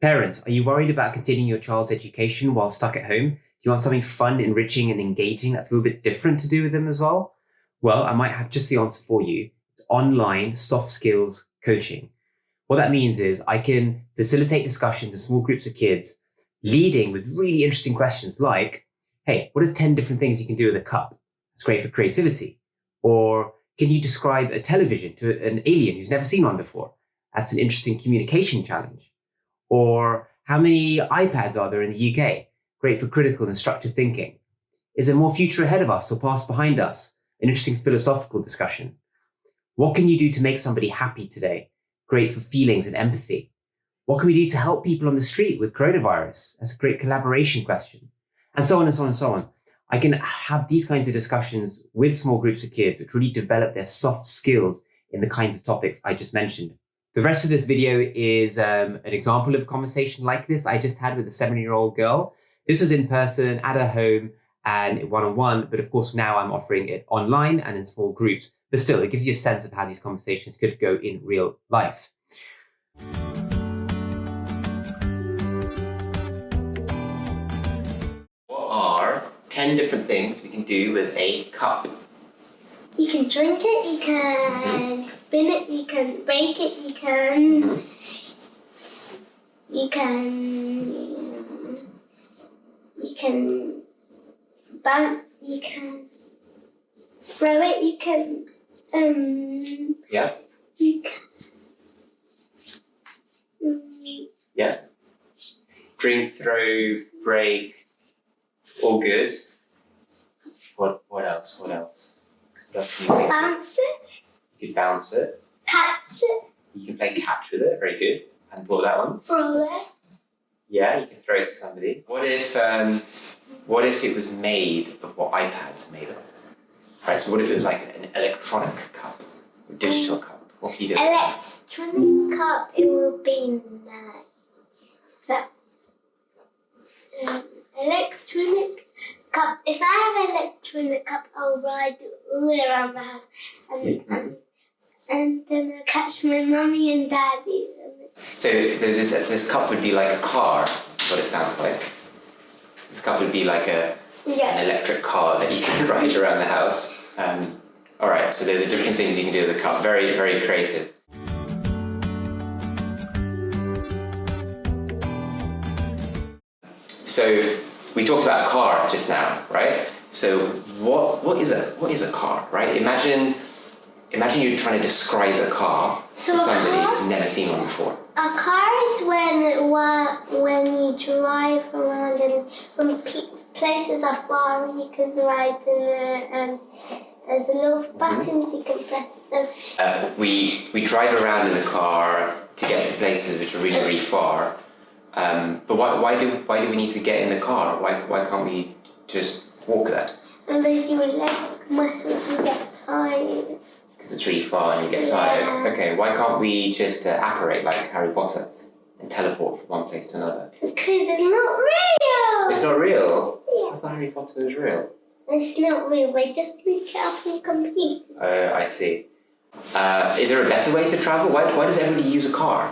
Parents, are you worried about continuing your child's education while stuck at home? Do you want something fun, enriching, and engaging that's a little bit different to do with them as well? Well, I might have just the answer for you. It's online soft skills coaching. What that means is I can facilitate discussions in small groups of kids, leading with really interesting questions like, hey, what are 10 different things you can do with a cup? It's great for creativity. Or can you describe a television to an alien who's never seen one before? That's an interesting communication challenge. Or how many iPads are there in the UK? Great for critical and structured thinking. Is there more future ahead of us or past behind us? An interesting philosophical discussion. What can you do to make somebody happy today? Great for feelings and empathy. What can we do to help people on the street with coronavirus? That's a great collaboration question. And so on and so on and so on. I can have these kinds of discussions with small groups of kids, which really develop their soft skills in the kinds of topics I just mentioned. The rest of this video is an example of a conversation like this I just had with a 7-year-old girl. This was in person at her home and one-on-one, but of course now I'm offering it online and in small groups. But still, it gives you a sense of how these conversations could go in real life. What are 10 different things we can do with a cup? You can drink it, you can spin it, you can bake it, you can bounce, you can throw it, you can Drink, throw, break, all good. What else? What else can you think? bounce it, You can bounce it. catch it, You can play catch with it. Very good. And pull that one. throw it. Yeah, you can throw it to somebody. What if it was made of what iPads are made of? Right. So what if it was like an electronic cup, a digital cup? What can you do? Electronic cup, it will be like that. Electronic cup. If I have an electronic cup, I'll ride all around the house and then I'll catch my mummy and daddy. So this cup would be like a car, is what it sounds like. This cup would be like an electric car that you can ride around the house. All right, so there's different things you can do with the cup. Very, very creative. So we talked about a car just now, right? So what is a car, right? Imagine you're trying to describe a car to somebody who's never seen one before. A car is when you drive around and when places are far, you can ride in there and there's a lot of buttons you can press. So we drive around in the car to get to places which are really, really far. But why do we need to get in the car? Why can't we just walk there? Unless your leg muscles will get tired. Because it's really far and you get tired. Okay, why can't we just apparate like Harry Potter and teleport from one place to another? Because it's not real. It's not real? Yeah. I thought Harry Potter was real. It's not real. They just look it up on computer. I see. Is there a better way to travel? Why does everybody use a car?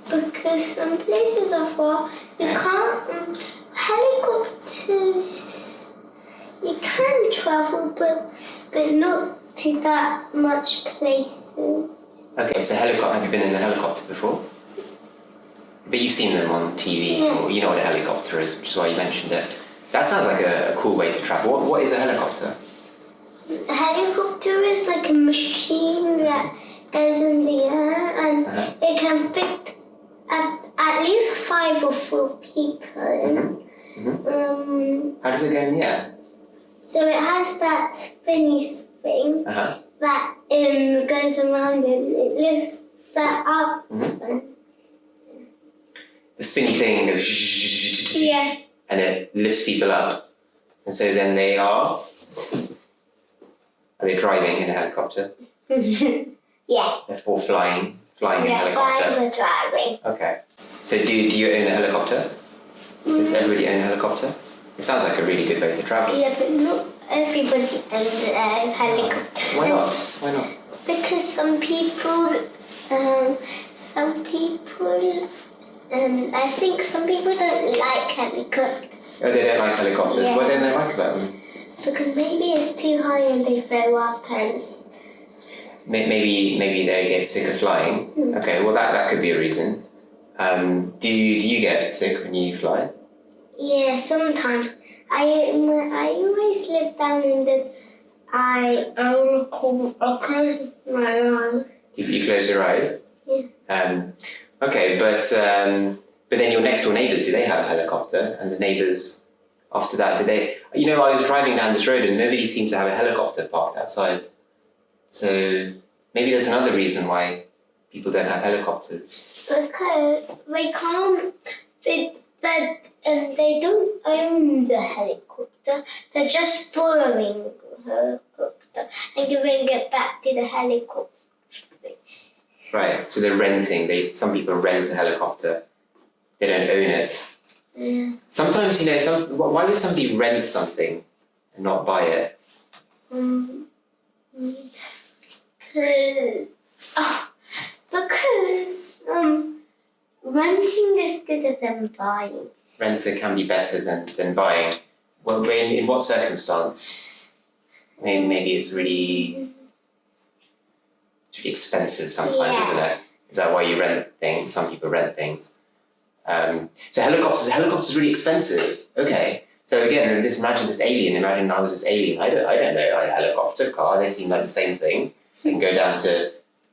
Because some places are far, you can't. Helicopters, you can travel, but not to that much places. Okay, so have you been in a helicopter before? But you've seen them on TV, or you know what a helicopter is, which is why you mentioned it. That sounds like a cool way to travel. What is a helicopter? A helicopter is like a machine that goes in the air and it can fit at least 5 or 4 people. How does it go in the air? So it has that spinny thing that goes around and it lifts that up. The spinny thing goes and it lifts people up. And so then are they driving in a helicopter? Yeah. Therefore flying in a helicopter? Yeah, driving. Okay. So do you own a helicopter? Does everybody own a helicopter? It sounds like a really good way to travel. Yeah, but not everybody owns a helicopter. Why not? Why not? Because some people I think some people don't like helicopters. Oh, they don't like helicopters. Yeah. What don't they like about them? Because maybe it's too high and they throw up and... Maybe they get sick of flying. Okay, well that could be a reason. Do you get sick when you fly? Yeah, sometimes. I always look down and then I close my eyes. You close your eyes? Yeah. Okay, but then your next door neighbours, do they have a helicopter? And the neighbours after that, do they? You know, I was driving down this road and nobody seemed to have a helicopter parked outside. So maybe there's another reason why people don't have helicopters. Because they can't. They don't own the helicopter. They're just borrowing the helicopter and giving it back to the helicopter. Right, so they're renting. Some people rent a helicopter. They don't own it. Yeah. Sometimes, you know, why would somebody rent something and not buy it? Because renting is better than buying. Renting can be better than buying. Well, in what circumstance? Maybe it's really expensive sometimes, isn't it? Is that why you rent things? Some people rent things. So helicopters are really expensive. Okay. So again, imagine this alien. Imagine I was this alien. I don't know. A helicopter, car. They seem like the same thing. I can go down to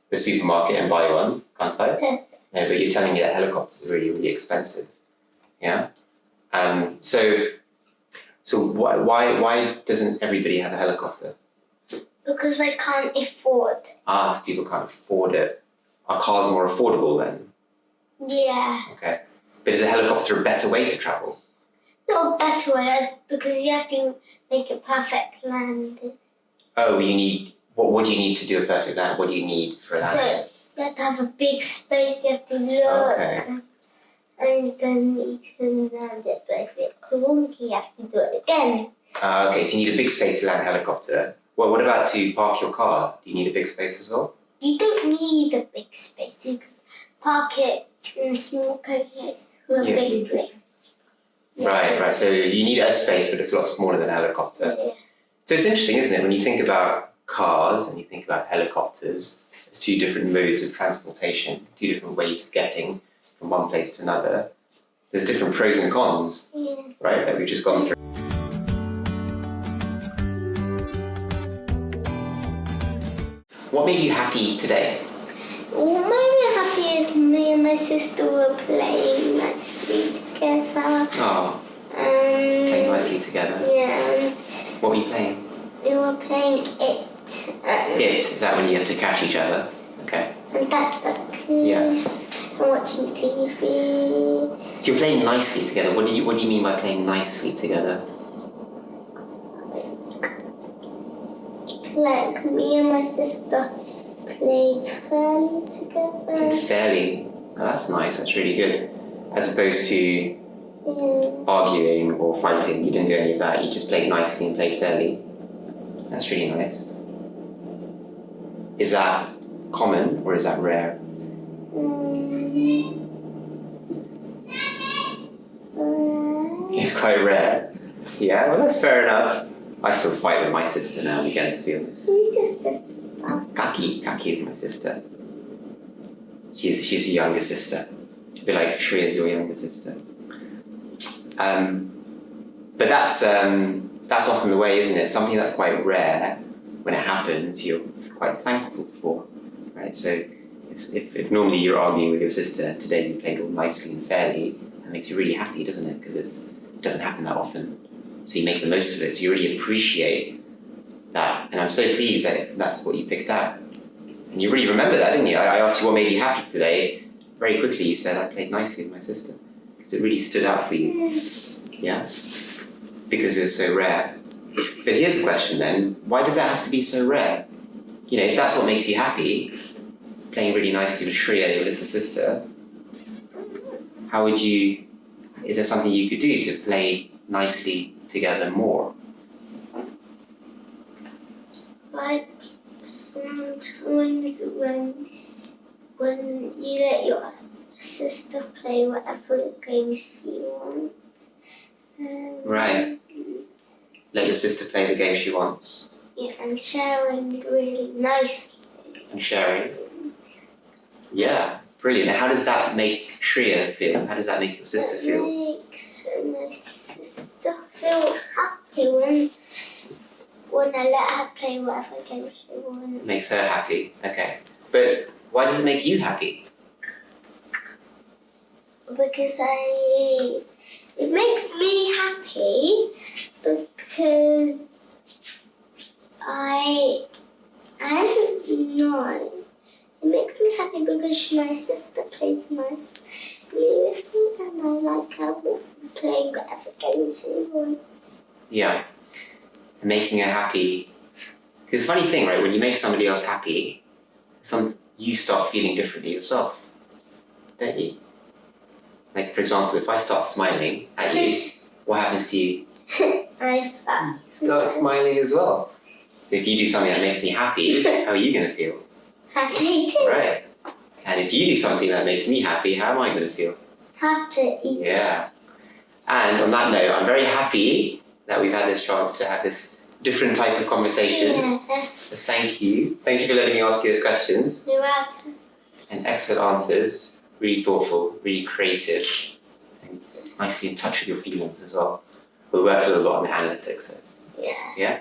the supermarket and buy one, can't I? No, but you're telling me that helicopters are really, really expensive. Yeah. So why doesn't everybody have a helicopter? Because they can't afford. So people can't afford it. Are cars more affordable then? Yeah. Okay. But is a helicopter a better way to travel? Not a better way, because you have to make a perfect landing. Oh, what do you need to do a perfect land? What do you need for a landing? So you have to have a big space, you have to look. Okay. And then you can land it. But if it's wonky, you have to do it again. Okay, so you need a big space to land a helicopter. Well, what about to park your car? Do you need a big space as well? You don't need a big space. You can park it in a small place or a big place. Right. So you need a space, but it's a lot smaller than a helicopter. Yeah. So it's interesting, isn't it? When you think about cars and you think about helicopters, there's two different modes of transportation, two different ways of getting from one place to another. There's different pros and cons, right, that we've just gone through. What made you happy today? What made me happy is me and my sister were playing nicely together. Oh, playing nicely together. Yeah, and What were you playing? we were playing it. Is that when you have to catch each other? Okay. And that's Yeah. and watching TV. So you're playing nicely together. What do you mean by playing nicely together? Like me and my sister played fairly together. Fairly. Oh, that's nice. That's really good. As opposed to Yeah. arguing or fighting. You didn't do any of that. You just played nicely and played fairly. That's really nice. Is that common or is that rare? It's quite rare. Yeah, well, that's fair enough. I still fight with my sister now and again, to be honest. Who's your sister? Kaki is my sister. She's a younger sister. A bit like Shreya's your younger sister. But that's often the way, isn't it? Something that's quite rare, when it happens, you're quite thankful for, right? So if normally you're arguing with your sister, today you played all nicely and fairly, that makes you really happy, doesn't it? Because it doesn't happen that often. So you make the most of it. So you really appreciate that. And I'm so pleased that that's what you picked out. And you really remember that, didn't you? I asked you what made you happy today. Very quickly you said I played nicely with my sister. Because it really stood out for you. Yeah? Because it was so rare. But here's the question then. Why does that have to be so rare? You know, if that's what makes you happy, playing really nicely with Shreya, your little sister, is there something you could do to play nicely together more? Like sometimes when you let your sister play whatever games she wants. Right. Let your sister play the game she wants. Yeah, and sharing really nicely. And sharing. Yeah, brilliant. And how does that make Shreya feel? How does that make your sister feel? It makes my sister feel happy when I let her play whatever game she wants. Makes her happy. Okay. But why does it make you happy? Because it makes me happy because I don't know. It makes me happy because my sister plays nicely with me and I like her playing whatever game she wants. Yeah. And making her happy. Because it's a funny thing, right? When you make somebody else happy, you start feeling differently yourself, don't you? Like, for example, if I start smiling at you, what happens to you? I Start smiling as well. So if you do something that makes me happy, how are you going to feel? happy too. Right. And if you do something that makes me happy, how am I going to feel? Happy. Yeah. And on that note, I'm very happy that we've had this chance to have this different type of conversation. Yeah. So thank you. Thank you for letting me ask you those questions. You're welcome. And excellent answers. Really thoughtful, really creative, and nicely in touch with your feelings as well. We'll work a little lot on the analytics. So. Yeah. Yeah?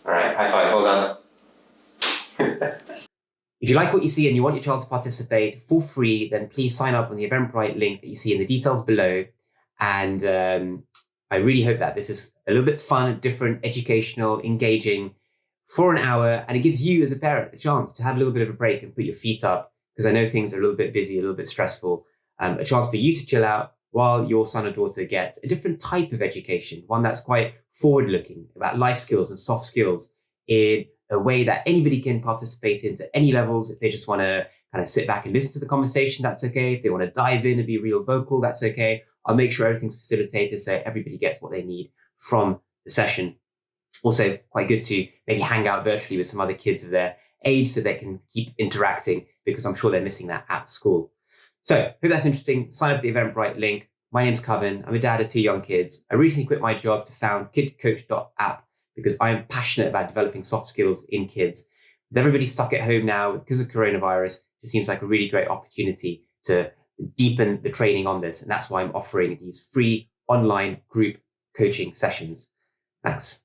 All right, high five, well done. If you like what you see and you want your child to participate for free, then please sign up on the Eventbrite link that you see in the details below. And I really hope that this is a little bit fun, different, educational, engaging for an hour. And it gives you as a parent a chance to have a little bit of a break and put your feet up, because I know things are a little bit busy, a little bit stressful. A chance for you to chill out while your son or daughter gets a different type of education, one that's quite forward-looking, about life skills and soft skills in a way that anybody can participate in at any levels. If they just want to kind of sit back and listen to the conversation, that's okay. If they want to dive in and be real vocal, that's okay. I'll make sure everything's facilitated so everybody gets what they need from the session. Also, quite good to maybe hang out virtually with some other kids of their age so they can keep interacting, because I'm sure they're missing that at school. So, hope that's interesting. Sign up at the Eventbrite link. My name's Coven. I'm a dad of 2 young kids. I recently quit my job to found KidCoach.app because I am passionate about developing soft skills in kids. With everybody stuck at home now because of coronavirus, it seems like a really great opportunity to deepen the training on this. And that's why I'm offering these free online group coaching sessions. Thanks.